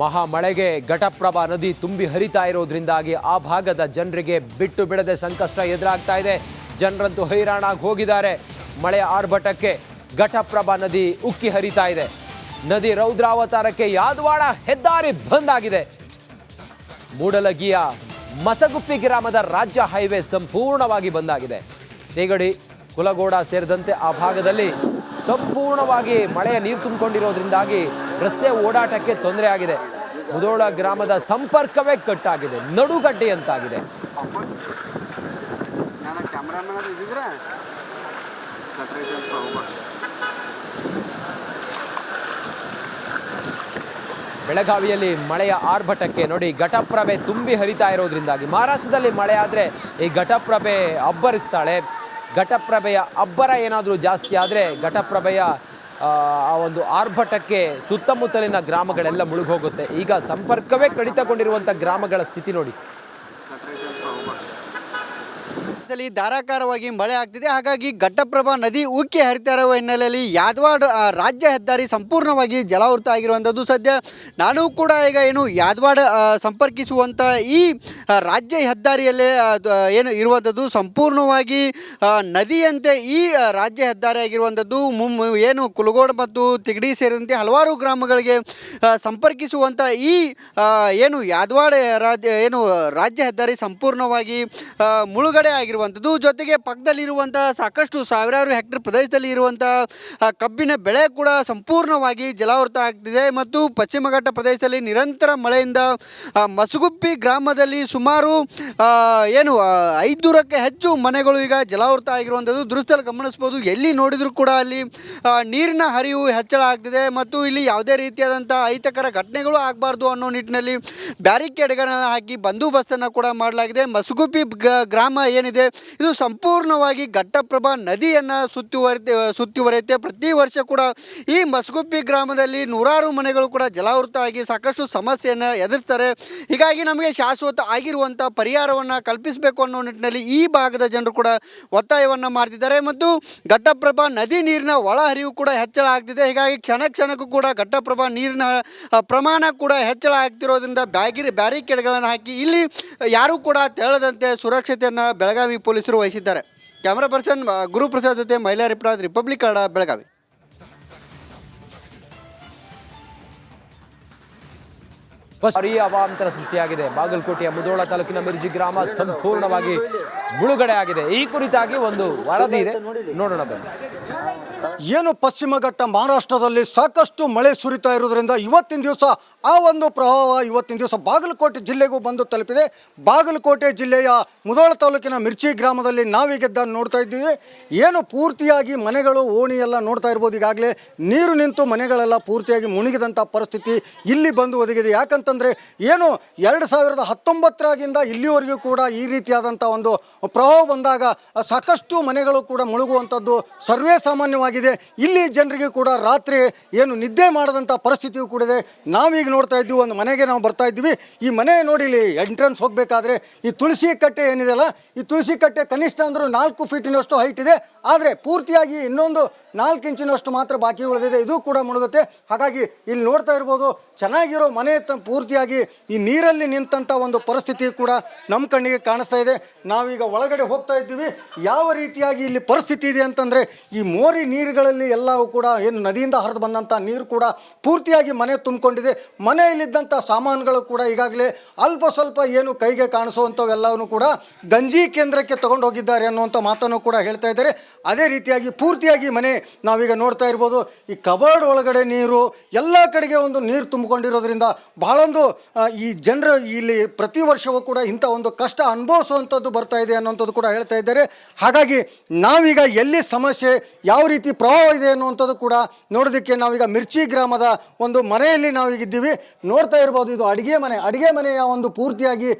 ಮಹಾ ಮಳೆಗೆ ಘಟಪ್ರಭಾ ನದಿ ತುಂಬಿ ಹರಿತಾ ಇರೋದ್ರಿಂದಾಗಿ ಆ ಭಾಗದ ಜನರಿಗೆ ಬಿಟ್ಟು ಬಿಡದೆ ಸಂಕಷ್ಟ ಎದುರಾಗ್ತಾ ಇದೆ. ಜನರಂತೂ ಹೈರಾಣಾಗಿ ಹೋಗಿದ್ದಾರೆ. ಮಳೆಯ ಆರ್ಭಟಕ್ಕೆ ಘಟಪ್ರಭಾ ನದಿ ಉಕ್ಕಿ ಹರಿತಾ ಇದೆ. ನದಿ ರೌದ್ರಾವತಾರಕ್ಕೆ ಯಾದವಾಡ ಹೆದ್ದಾರಿ ಬಂದ್ ಆಗಿದೆ. ಮೂಡಲಗಿಯ ಮಸಗುಪ್ಪಿ ಗ್ರಾಮದ ರಾಜ್ಯ ಹೈವೇ ಸಂಪೂರ್ಣವಾಗಿ ಬಂದಾಗಿದೆ. ತೇಗಡಿ, ಕುಲಗೋಡ ಸೇರಿದಂತೆ ಆ ಭಾಗದಲ್ಲಿ ಸಂಪೂರ್ಣವಾಗಿ ಮಳೆಯ ನೀರು ತುಂಬಿಕೊಂಡಿರೋದ್ರಿಂದಾಗಿ ರಸ್ತೆ ಓಡಾಟಕ್ಕೆ ತೊಂದರೆ ಆಗಿದೆ. ಮುಧೋಳ ಗ್ರಾಮದ ಸಂಪರ್ಕವೇ ಕಟ್ಟಾಗಿದೆ, ನಡುಗಡ್ಡೆಯಂತಾಗಿದೆ. ಬೆಳಗಾವಿಯಲ್ಲಿ ಮಳೆಯ ಆರ್ಭಟಕ್ಕೆ ನೋಡಿ ಘಟಪ್ರಭೆ ತುಂಬಿ ಹರಿತಾ ಇರೋದ್ರಿಂದಾಗಿ ಮಹಾರಾಷ್ಟ್ರದಲ್ಲಿ ಮಳೆ ಆದರೆ ಈ ಘಟಪ್ರಭೆ ಅಬ್ಬರಿಸ್ತಾಳೆ. ಘಟಪ್ರಭೆಯ ಅಬ್ಬರ ಏನಾದರೂ ಜಾಸ್ತಿ ಆದರೆ ಘಟಪ್ರಭೆಯ ಆ ಒಂದು ಆರ್ಭಟಕ್ಕೆ ಸುತ್ತಮುತ್ತಲಿನ ಗ್ರಾಮಗಳೆಲ್ಲ ಮುಳುಗೋಗುತ್ತೆ. ಈಗ ಸಂಪರ್ಕವೇ ಕಡಿತಗೊಂಡಿರುವಂಥ ಗ್ರಾಮಗಳ ಸ್ಥಿತಿ ನೋಡಿ. ಧಾರಾಕಾರವಾಗಿ ಮಳೆ ಆಗ್ತಿದೆ. ಹಾಗಾಗಿ ಘಟಪ್ರಭಾ ನದಿ ಉಕ್ಕಿ ಹರಿತಾ ಇರುವ ಹಿನ್ನೆಲೆಯಲ್ಲಿ ಯಾದವಾಡ ರಾಜ್ಯ ಹೆದ್ದಾರಿ ಸಂಪೂರ್ಣವಾಗಿ ಜಲಾವೃತ ಆಗಿರುವಂಥದ್ದು. ಸದ್ಯ ನಾನು ಕೂಡ ಈಗ ಯಾದವಾಡ ಸಂಪರ್ಕಿಸುವಂಥ ಈ ರಾಜ್ಯ ಹೆದ್ದಾರಿಯಲ್ಲೇ ಏನು ಇರುವಂಥದ್ದು ಸಂಪೂರ್ಣವಾಗಿ ನದಿಯಂತೆ ಈ ರಾಜ್ಯ ಹೆದ್ದಾರಿ ಆಗಿರುವಂಥದ್ದು. ಏನು ಕುಲಗೋಡ ಮತ್ತು ತಿಗಡಿ ಸೇರಿದಂತೆ ಹಲವಾರು ಗ್ರಾಮಗಳಿಗೆ ಸಂಪರ್ಕಿಸುವಂಥ ಈ ಯಾದವಾಡ ರಾಜ್ಯ ಹೆದ್ದಾರಿ ಸಂಪೂರ್ಣವಾಗಿ ಮುಳುಗಡೆ ಆಗಿರುವಂಥದ್ದು. ಜೊತೆಗೆ ಪಕ್ಕದಲ್ಲಿರುವಂತಹ ಸಾಕಷ್ಟು ಸಾವಿರಾರು ಹೆಕ್ಟೇರ್ ಪ್ರದೇಶದಲ್ಲಿ ಇರುವಂತಹ ಕಬ್ಬಿನ ಬೆಳೆ ಕೂಡ ಸಂಪೂರ್ಣವಾಗಿ ಜಲಾವೃತ ಆಗ್ತಿದೆ. ಮತ್ತು ಪಶ್ಚಿಮ ಘಟ್ಟ ಪ್ರದೇಶದಲ್ಲಿ ನಿರಂತರ ಮಳೆಯಿಂದ ಮಸಗುಪ್ಪಿ ಗ್ರಾಮದಲ್ಲಿ ಸುಮಾರು 500ಕ್ಕೆ ಹೆಚ್ಚು ಮನೆಗಳು ಈಗ ಜಲಾವೃತ ಆಗಿರುವಂಥದ್ದು ದೃಶ್ಯದಲ್ಲಿ ಗಮನಿಸ್ಬೋದು. ಎಲ್ಲಿ ನೋಡಿದರೂ ಕೂಡ ಅಲ್ಲಿ ನೀರಿನ ಹರಿವು ಹೆಚ್ಚಳ ಆಗ್ತಿದೆ ಮತ್ತು ಇಲ್ಲಿ ಯಾವುದೇ ರೀತಿಯಾದಂಥ ಅಹಿತಕರ ಘಟನೆಗಳು ಆಗಬಾರ್ದು ಅನ್ನೋ ನಿಟ್ಟಿನಲ್ಲಿ ಬ್ಯಾರಿಕೇಡ್ಗಳನ್ನು ಹಾಕಿ ಬಂದೋಬಸ್ತನ್ನು ಕೂಡ ಮಾಡಲಾಗಿದೆ. ಮಸಗುಪ್ಪಿ ಗ್ರಾಮ ಏನಿದೆ ಇದು ಸಂಪೂರ್ಣವಾಗಿ ಘಟಪ್ರಭಾ ನದಿಯನ್ನು ಸುತ್ತುವರಿಯುತ್ತೆ. ಪ್ರತಿ ವರ್ಷ ಕೂಡ ಈ ಮಸಗುಪ್ಪಿ ಗ್ರಾಮದಲ್ಲಿ ನೂರಾರು ಮನೆಗಳು ಕೂಡ ಜಲಾವೃತ ಆಗಿ ಸಾಕಷ್ಟು ಸಮಸ್ಯೆಯನ್ನು ಎದುರಿಸ್ತಾರೆ. ಹೀಗಾಗಿ ನಮಗೆ ಶಾಶ್ವತ ಆಗಿರುವಂಥ ಪರಿಹಾರವನ್ನು ಕಲ್ಪಿಸಬೇಕು ಅನ್ನೋ ನಿಟ್ಟಿನಲ್ಲಿ ಈ ಭಾಗದ ಜನರು ಕೂಡ ಒತ್ತಾಯವನ್ನು ಮಾಡ್ತಿದ್ದಾರೆ. ಮತ್ತು ಘಟಪ್ರಭಾ ನದಿ ನೀರಿನ ಒಳಹರಿವು ಕೂಡ ಹೆಚ್ಚಳ ಆಗ್ತಿದೆ. ಹೀಗಾಗಿ ಕ್ಷಣಕ್ಕೂ ಕೂಡ ಘಟಪ್ರಭಾ ನೀರಿನ ಪ್ರಮಾಣ ಕೂಡ ಹೆಚ್ಚಳ ಆಗ್ತಿರೋದ್ರಿಂದ ಬ್ಯಾರಿಕೇಡ್ಗಳನ್ನು ಹಾಕಿ ಇಲ್ಲಿ ಯಾರೂ ಕೂಡ ತೆರಳದಂತೆ ಸುರಕ್ಷತೆಯನ್ನು ಬೆಳಗಾವಿ ಪೊಲೀಸರು ವಹಿಸಿದ್ದಾರೆ. ಕ್ಯಾಮರಾ ಪರ್ಸನ್ ಗುರುಪ್ರಸಾದ್ ಜೊತೆ ಮಹಿಳಾ ರಿಪೋರ್ಟರ್, ರಿಪಬ್ಲಿಕ್ ಕನ್ನಡ, ಬೆಳಗಾವಿ. ಭಾರೀ ಅವಾಂತರ ಸೃಷ್ಟಿಯಾಗಿದೆ. ಬಾಗಲಕೋಟೆಯ ಮುಧೋಳ ತಾಲೂಕಿನ ಮಿರ್ಜಿ ಗ್ರಾಮ ಸಂಪೂರ್ಣವಾಗಿ ಮುಳುಗಡೆ ಆಗಿದೆ. ಈ ಕುರಿತಾಗಿ ಒಂದು ವರದಿ ಇದೆ, ನೋಡೋಣ ಬನ್ನಿ. ಏನು ಪಶ್ಚಿಮ ಘಟ್ಟ ಮಹಾರಾಷ್ಟ್ರದಲ್ಲಿ ಸಾಕಷ್ಟು ಮಳೆ ಸುರಿತಾ ಇರೋದ್ರಿಂದ ಇವತ್ತಿನ ದಿವಸ ಆ ಒಂದು ಪ್ರವಾಹ ಇವತ್ತಿನ ದಿವಸ ಬಾಗಲಕೋಟೆ ಜಿಲ್ಲೆಗೂ ಬಂದು ತಲುಪಿದೆ. ಬಾಗಲಕೋಟೆ ಜಿಲ್ಲೆಯ ಮುಧೋಳ ತಾಲೂಕಿನ ಮಿರ್ಚಿ ಗ್ರಾಮದಲ್ಲಿ ನಾವೀಗ ನೋಡ್ತಾ ಇದ್ದೀವಿ. ಏನು ಪೂರ್ತಿಯಾಗಿ ಮನೆಗಳು ಓಣಿ ಎಲ್ಲ ನೋಡ್ತಾ ಇರ್ಬೋದು. ಈಗಾಗಲೇ ನೀರು ನಿಂತು ಮನೆಗಳೆಲ್ಲ ಪೂರ್ತಿಯಾಗಿ ಮುಳುಗಿದಂಥ ಪರಿಸ್ಥಿತಿ ಇಲ್ಲಿ ಬಂದು ಒದಗಿದೆ. ಯಾಕಂತಂದರೆ ಏನು 2019ರಿಂದ ಇಲ್ಲಿವರೆಗೂ ಕೂಡ ಈ ರೀತಿಯಾದಂಥ ಒಂದು ಪ್ರವಾಹ ಬಂದಾಗ ಸಾಕಷ್ಟು ಮನೆಗಳು ಕೂಡ ಮುಳುಗುವಂಥದ್ದು ಸರ್ವೇ ಸಾಮಾನ್ಯವಾಗಿದೆ. ಇಲ್ಲಿ ಜನರಿಗೆ ಕೂಡ ರಾತ್ರಿ ಏನು ನಿದ್ದೆ ಮಾಡದಂಥ ಪರಿಸ್ಥಿತಿಯೂ ಕೂಡ ಇದೆ. ನಾವೀಗ ನೋಡ್ತಾ ಇದ್ದೀವಿ, ಒಂದು ಮನೆಗೆ ನಾವು ಬರ್ತಾ ಇದ್ದೀವಿ. ಈ ಮನೆ ನೋಡಿ, ಇಲ್ಲಿ ಎಂಟ್ರೆನ್ಸ್ ಹೋಗಬೇಕಾದ್ರೆ ಈ ತುಳಸಿ ಕಟ್ಟೆ ಏನಿದೆಯಲ್ಲ, ಈ ತುಳಸಿ ಕಟ್ಟೆ ಕನಿಷ್ಠ ಅಂದರೂ 4 ಫೀಟಿನಷ್ಟು ಹೈಟ್ ಇದೆ. ಆದರೆ ಪೂರ್ತಿಯಾಗಿ ಇನ್ನೊಂದು 4 ಇಂಚಿನಷ್ಟು ಮಾತ್ರ ಬಾಕಿ ಉಳಿದಿದೆ, ಇದು ಕೂಡ ಮುಳುಗುತ್ತೆ. ಹಾಗಾಗಿ ಇಲ್ಲಿ ನೋಡ್ತಾ ಇರ್ಬೋದು, ಚೆನ್ನಾಗಿರೋ ಮನೆ ಪೂರ್ತಿಯಾಗಿ ಈ ನೀರಲ್ಲಿ ನಿಂತಂಥ ಒಂದು ಪರಿಸ್ಥಿತಿ ಕೂಡ ನಮ್ಮ ಕಣ್ಣಿಗೆ ಕಾಣಿಸ್ತಾ ಇದೆ. ನಾವೀಗ ಒಳಗಡೆ ಹೋಗ್ತಾ ಇದ್ದೀವಿ. ಯಾವ ರೀತಿಯಾಗಿ ಇಲ್ಲಿ ಪರಿಸ್ಥಿತಿ ಇದೆ ಅಂತಂದರೆ, ಈ ಮೋರಿ ನೀರುಗಳಲ್ಲಿ ಎಲ್ಲವೂ ಕೂಡ ಏನು ನದಿಯಿಂದ ಹರಿದು ಬಂದಂಥ ನೀರು ಕೂಡ ಪೂರ್ತಿಯಾಗಿ ಮನೆ ತುಂಬಿಕೊಂಡಿದೆ. ಮನೆಯಲ್ಲಿದ್ದಂಥ ಸಾಮಾನುಗಳು ಕೂಡ ಈಗಾಗಲೇ ಅಲ್ಪ ಸ್ವಲ್ಪ ಏನು ಕೈಗೆ ಕಾಣಿಸುವಂಥವೆಲ್ಲವೂ ಕೂಡ ಗಂಜಿ ಕೇಂದ್ರಕ್ಕೆ ತಗೊಂಡು ಹೋಗಿದ್ದಾರೆ ಅನ್ನುವಂಥ ಮಾತನ್ನು ಕೂಡ ಹೇಳ್ತಾ ಇದ್ದಾರೆ. ಅದೇ ರೀತಿಯಾಗಿ ಪೂರ್ತಿಯಾಗಿ ಮನೆ ನಾವೀಗ ನೋಡ್ತಾ ಇರ್ಬೋದು. ಈ ಕಬರ್ಡ್ ಒಳಗಡೆ ನೀರು ಎಲ್ಲ ಕಡೆಗೆ ಒಂದು ನೀರು ತುಂಬಿಕೊಂಡಿರೋದ್ರಿಂದ ಬಹಳೊಂದು ಈ ಜನರು ಇಲ್ಲಿ ಪ್ರತಿ ವರ್ಷವೂ ಕೂಡ ಇಂಥ ಒಂದು ಕಷ್ಟ ಅನುಭವಿಸುವಂಥದ್ದು ಬರ್ತಾ ಇದೆ ಅನ್ನುವಂಥದ್ದು ಕೂಡ ಹೇಳ್ತಾ ಇದ್ದಾರೆ. ಹಾಗಾಗಿ ನಾವೀಗ ಎಲ್ಲಿ ಸಮಸ್ಯೆ, ಯಾವ ರೀತಿ ಪ್ರವಾಹ ಇದೆ ಅನ್ನುವಂಥದ್ದು ಕೂಡ ನೋಡೋದಕ್ಕೆ ನಾವೀಗ ಮಿರ್ಚಿ ಗ್ರಾಮದ ಒಂದು ಮನೆಯಲ್ಲಿ ನಾವೀಗಿದ್ದೀವಿ. ನೋಡ್ತಾ ಇರ್ಬೋದು, ಇದು ಅಡುಗೆ ಮನೆಯ ಒಂದು ಪೂರ್ತಿಯಾಗಿ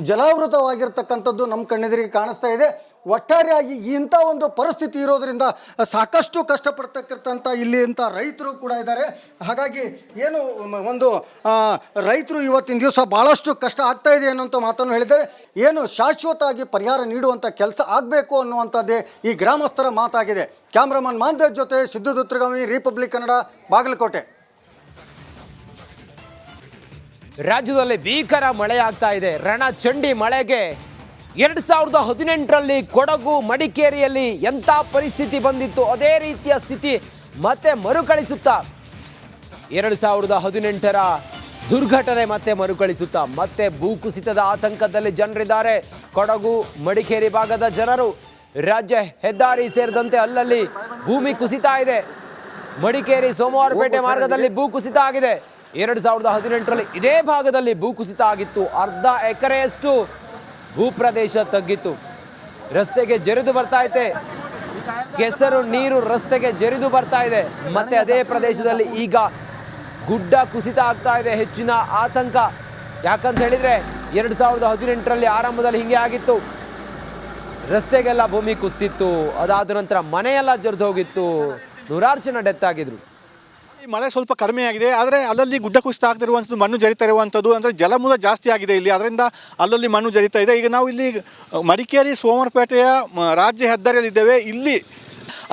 ಜಲಾವೃತವಾಗಿರ್ತಕ್ಕಂಥದ್ದು ನಮ್ಮ ಕಣ್ಣೆದುರಿಗೆ ಕಾಣಿಸ್ತಾ ಇದೆ. ಒಟ್ಟಾರೆಯಾಗಿ ಇಂಥ ಒಂದು ಪರಿಸ್ಥಿತಿ ಇರೋದರಿಂದ ಸಾಕಷ್ಟು ಕಷ್ಟಪಡ್ತಕ್ಕಂಥ ಇಲ್ಲಿ ಇಂಥ ರೈತರು ಕೂಡ ಇದ್ದಾರೆ. ಹಾಗಾಗಿ ಏನು ಒಂದು ರೈತರು ಇವತ್ತಿನ ದಿವಸ ಭಾಳಷ್ಟು ಕಷ್ಟ ಆಗ್ತಾ ಇದೆ ಅನ್ನೋಂಥ ಮಾತನ್ನು ಹೇಳಿದ್ದಾರೆ. ಏನು ಶಾಶ್ವತವಾಗಿ ಪರಿಹಾರ ನೀಡುವಂಥ ಕೆಲಸ ಆಗಬೇಕು ಅನ್ನುವಂಥದ್ದೇ ಈ ಗ್ರಾಮಸ್ಥರ ಮಾತಾಗಿದೆ. ಕ್ಯಾಮ್ರಾಮನ್ ಮಾಂದೇಶ್ ಜೊತೆ ಸಿದ್ದು ದುತ್ರಗಾಮಿ, ರಿಪಬ್ಲಿಕ್ ಕನ್ನಡ, ಬಾಗಲಕೋಟೆ. ರಾಜ್ಯದಲ್ಲಿ ಭೀಕರ ಮಳೆ ಆಗ್ತಾ ಇದೆ. ರಣಚಂಡಿ ಮಳೆಗೆ 2018ರಲ್ಲಿ ಕೊಡಗು ಮಡಿಕೇರಿಯಲ್ಲಿ ಎಂಥ ಪರಿಸ್ಥಿತಿ ಬಂದಿತ್ತು ಅದೇ ರೀತಿಯ ಸ್ಥಿತಿ ಮತ್ತೆ ಮರುಕಳಿಸುತ್ತಾ 2018ರ ದುರ್ಘಟನೆ ಮತ್ತೆ ಮರುಕಳಿಸುತ್ತಾ ಮತ್ತೆ ಭೂಕುಸಿತದ ಆತಂಕದಲ್ಲಿ ಜನರಿದ್ದಾರೆ. ಕೊಡಗು ಮಡಿಕೇರಿ ಭಾಗದ ಜನರು. ರಾಜ್ಯ ಹೆದ್ದಾರಿ ಸೇರಿದಂತೆ ಅಲ್ಲಲ್ಲಿ ಭೂಮಿ ಕುಸಿತ ಇದೆ. ಮಡಿಕೇರಿ ಸೋಮವಾರಪೇಟೆ ಮಾರ್ಗದಲ್ಲಿ ಭೂಕುಸಿತ ಆಗಿದೆ. 2018ರಲ್ಲಿ ಇದೇ ಭಾಗದಲ್ಲಿ ಭೂಕುಸಿತ ಆಗಿತ್ತು. ಅರ್ಧ ಎಕರೆಯಷ್ಟು ಭೂಪ್ರದೇಶ ತಗ್ಗಿತ್ತು. ರಸ್ತೆಗೆ ಜರಿದು ಬರ್ತಾ ಇದೆ. ಕೆಸರು ನೀರು ರಸ್ತೆಗೆ ಜರಿದು ಬರ್ತಾ ಇದೆ. ಮತ್ತೆ ಅದೇ ಪ್ರದೇಶದಲ್ಲಿ ಈಗ ಗುಡ್ಡ ಕುಸಿತ ಆಗ್ತಾ ಇದೆ. ಹೆಚ್ಚಿನ ಆತಂಕ. ಯಾಕಂತ ಹೇಳಿದ್ರೆ 2018ರಲ್ಲಿ ಆರಂಭದಲ್ಲಿ ಹಿಂಗೆ ಆಗಿತ್ತು. ರಸ್ತೆಗೆಲ್ಲ ಭೂಮಿ ಕುಸಿತಿತ್ತು. ಅದಾದ ನಂತರ ಮನೆಯೆಲ್ಲ ಜರಿದು ಹೋಗಿತ್ತು. ನೂರಾರು ಜನ ಡೆತ್ ಆಗಿದ್ರು. ಈ ಮಳೆ ಸ್ವಲ್ಪ ಕಡಿಮೆ ಆಗಿದೆ, ಆದರೆ ಅಲ್ಲಲ್ಲಿ ಗುಡ್ಡ ಕುಸಿತ ಆಗ್ತಿರುವಂಥದ್ದು, ಮಣ್ಣು ಜರಿತಾ ಇರುವಂಥದ್ದು, ಅಂದರೆ ಜಲಮೂಲ ಜಾಸ್ತಿ ಆಗಿದೆ ಇಲ್ಲಿ, ಅದರಿಂದ ಅಲ್ಲಲ್ಲಿ ಮಣ್ಣು ಜರಿತಾ ಇದೆ. ಈಗ ನಾವು ಇಲ್ಲಿ ಮಡಿಕೇರಿ ಸೋಮವಾರಪೇಟೆಯ ರಾಜ್ಯ ಹೆದ್ದಾರಿಯಲ್ಲಿದ್ದೇವೆ. ಇಲ್ಲಿ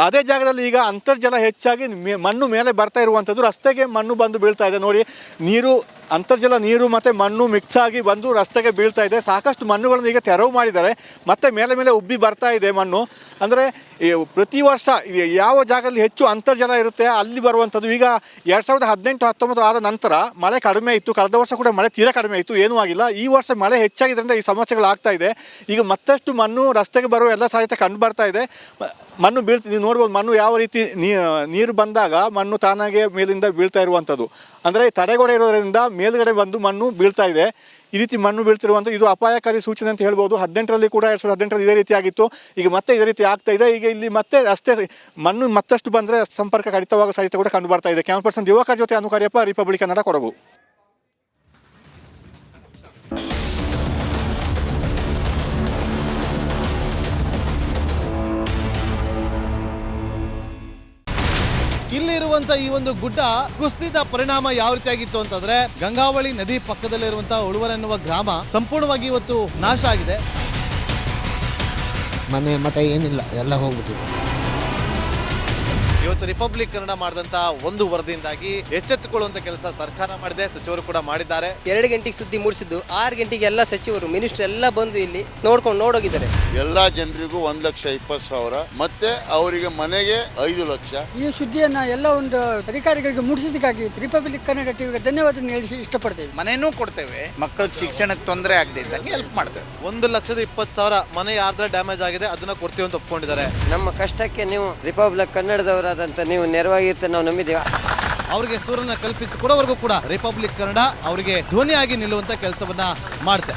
ಅದೇ ಜಾಗದಲ್ಲಿ ಈಗ ಅಂತರ್ಜಲ ಹೆಚ್ಚಾಗಿ ಮಣ್ಣು ಮೇಲೆ ಬರ್ತಾ ಇರುವಂಥದ್ದು, ರಸ್ತೆಗೆ ಮಣ್ಣು ಬಂದು ಬೀಳ್ತಾ ಇದೆ. ನೋಡಿ, ನೀರು ಅಂತರ್ಜಲ ನೀರು ಮತ್ತು ಮಣ್ಣು ಮಿಕ್ಸ್ ಆಗಿ ಬಂದು ರಸ್ತೆಗೆ ಬೀಳ್ತಾ ಇದೆ. ಸಾಕಷ್ಟು ಮಣ್ಣುಗಳನ್ನು ಈಗ ತೆರವು ಮಾಡಿದ್ದಾರೆ, ಮತ್ತೆ ಮೇಲೆ ಮೇಲೆ ಉಬ್ಬಿ ಬರ್ತಾ ಇದೆ ಮಣ್ಣು. ಅಂದರೆ ಪ್ರತಿ ವರ್ಷ ಯಾವ ಜಾಗದಲ್ಲಿ ಹೆಚ್ಚು ಅಂತರ್ಜಲ ಇರುತ್ತೆ ಅಲ್ಲಿ ಬರುವಂಥದ್ದು. ಈಗ 2018-19 ಆದ ನಂತರ ಮಳೆ ಕಡಿಮೆ ಇತ್ತು. ಕಳೆದ ವರ್ಷ ಕೂಡ ಮಳೆ ತೀರಾ ಕಡಿಮೆ ಇತ್ತು, ಏನೂ ಆಗಿಲ್ಲ. ಈ ವರ್ಷ ಮಳೆ ಹೆಚ್ಚಾಗಿದ್ದರಿಂದ ಈ ಸಮಸ್ಯೆಗಳಾಗ್ತಾ ಇದೆ. ಈಗ ಮತ್ತಷ್ಟು ಮಣ್ಣು ರಸ್ತೆಗೆ ಬರುವ ಎಲ್ಲ ಸಾಧ್ಯತೆ ಕಂಡು ಬರ್ತಾ ಇದೆ. ಮಣ್ಣು ಬೀಳ್ತೀವಿ, ನೀವು ನೋಡ್ಬೋದು ಮಣ್ಣು ಯಾವ ರೀತಿ ನೀರು ಬಂದಾಗ ಮಣ್ಣು ತಾನಾಗೆ ಮೇಲಿಂದ ಬೀಳ್ತಾ ಇರುವಂಥದ್ದು. ಅಂದರೆ ತಡೆಗೋಡೆ ಇರೋದರಿಂದ ಮೇಲುಗಡೆ ಬಂದು ಮಣ್ಣು ಬೀಳ್ತಾ ಇದೆ. ಈ ರೀತಿ ಮಣ್ಣು ಬೀಳ್ತಿರುವಂಥ ಇದು ಅಪಾಯಕಾರಿ ಸೂಚನೆ ಅಂತ ಹೇಳ್ಬೋದು. 18ರಲ್ಲಿ ಕೂಡ 2018ರಲ್ಲಿ ಇದೇ ರೀತಿ ಆಗಿತ್ತು. ಈಗ ಮತ್ತೆ ಇದೇ ರೀತಿ ಆಗ್ತಾ ಇದೆ. ಈಗ ಇಲ್ಲಿ ಮತ್ತೆ ರಸ್ತೆ ಮಣ್ಣು ಮತ್ತಷ್ಟು ಬಂದರೆ ಸಂಪರ್ಕ ಕಡಿತವಾಗೋ ಸಾಧ್ಯತೆ ಕೂಡ ಕಂಡು ಬರ್ತಾ ಇದೆ. ಕ್ಯಾಮರಾ ಪರ್ಸನ್ ದಿವಾಕರ್ ಜೊತೆ ಅನುಕಾರ್ಯಪ್ಪ, ರಿಪಬ್ಲಿಕ್ ಕನ್ನಡ, ಕೊಡಗು. ಇಲ್ಲಿರುವಂತ ಈ ಒಂದು ಗುಡ್ಡ ಕುಸಿತ ಪರಿಣಾಮ ಯಾವ ರೀತಿಯಾಗಿತ್ತು ಅಂತಂದ್ರೆ, ಗಂಗಾವಳಿ ನದಿ ಪಕ್ಕದಲ್ಲಿರುವಂತಹ ಉಳುವರ ಎನ್ನುವ ಗ್ರಾಮ ಸಂಪೂರ್ಣವಾಗಿ ಇವತ್ತು ನಾಶ ಆಗಿದೆ. ಮನೆ ಮಠ ಏನಿಲ್ಲ, ಎಲ್ಲ ಹೋಗ್ಬಿಟ್ಟಿದೆ. ಇವತ್ತು ರಿಪಬ್ಲಿಕ್ ಕನ್ನಡ ಮಾಡಿದಂತಹ ಒಂದು ವರದಿಯಿಂದಾಗಿ ಎಚ್ಚೆತ್ತುಕೊಳ್ಳುವಂತ ಕೆಲಸ ಸರ್ಕಾರ ಮಾಡಿದೆ, ಸಚಿವರು ಕೂಡ ಮಾಡಿದ್ದಾರೆ. 2 ಗಂಟೆಗೆ ಸುದ್ದಿ ಮೂಡಿಸಿದ್ದು 6 ಗಂಟೆಗೆ ಎಲ್ಲ ಸಚಿವರು ಮಿನಿಸ್ಟರ್ ಎಲ್ಲ ಬಂದು ಇಲ್ಲಿ ನೋಡೋಗಿದ್ದಾರೆ. ಎಲ್ಲಾ ಜನರಿಗೂ 1,20,000 ಮತ್ತೆ ಅವರಿಗೆ ಮನೆಗೆ 5 ಲಕ್ಷ. ಈ ಸುದ್ದಿಯನ್ನ ಎಲ್ಲ ಒಂದು ಅಧಿಕಾರಿಗಳಿಗೆ ಮುಟ್ಟಿಸಿದಕ್ಕಾಗಿ ರಿಪಬ್ಲಿಕ್ ಕನ್ನಡ ಟಿವಿಗೆ ಧನ್ಯವಾದ ಹೇಳಿ ಇಷ್ಟಪಡ್ತೇವೆ. ಮನೆಯೂ ಕೊಡ್ತೇವೆ, ಮಕ್ಕಳ ಶಿಕ್ಷಣಕ್ಕೆ ತೊಂದರೆ ಆಗದೆ ಇದ್ದಂಗೆ ಹೆಲ್ಪ್ ಮಾಡ್ತೇವೆ. 1,20,000 ಮನೆ ಯಾರ್ದ್ರ ಡ್ಯಾಮೇಜ್ ಆಗಿದೆ ಅದನ್ನ ಕೊಡ್ತೀವಿ ಅಂತ ಒಪ್ಕೊಂಡಿದ್ದಾರೆ. ನಮ್ಮ ಕಷ್ಟಕ್ಕೆ ನೀವು ರಿಪಬ್ಲಿಕ್ ಕನ್ನಡದವರಾದಂತ ನೀವು ನೆರವಾಗಿರ್ತೀರ ನಾವು ನಂಬಿದ್ದೇವೆ. ಅವರಿಗೆ ಸೂರನ್ನ ಕಲ್ಪಿಸಿ ಕೊಡೋವರೆಗೂ ಕೂಡ ರಿಪಬ್ಲಿಕ್ ಕನ್ನಡ ಅವರಿಗೆ ಧ್ವನಿಯಾಗಿ ನಿಲ್ಲುವಂತ ಕೆಲಸವನ್ನ ಮಾಡುತ್ತೆ.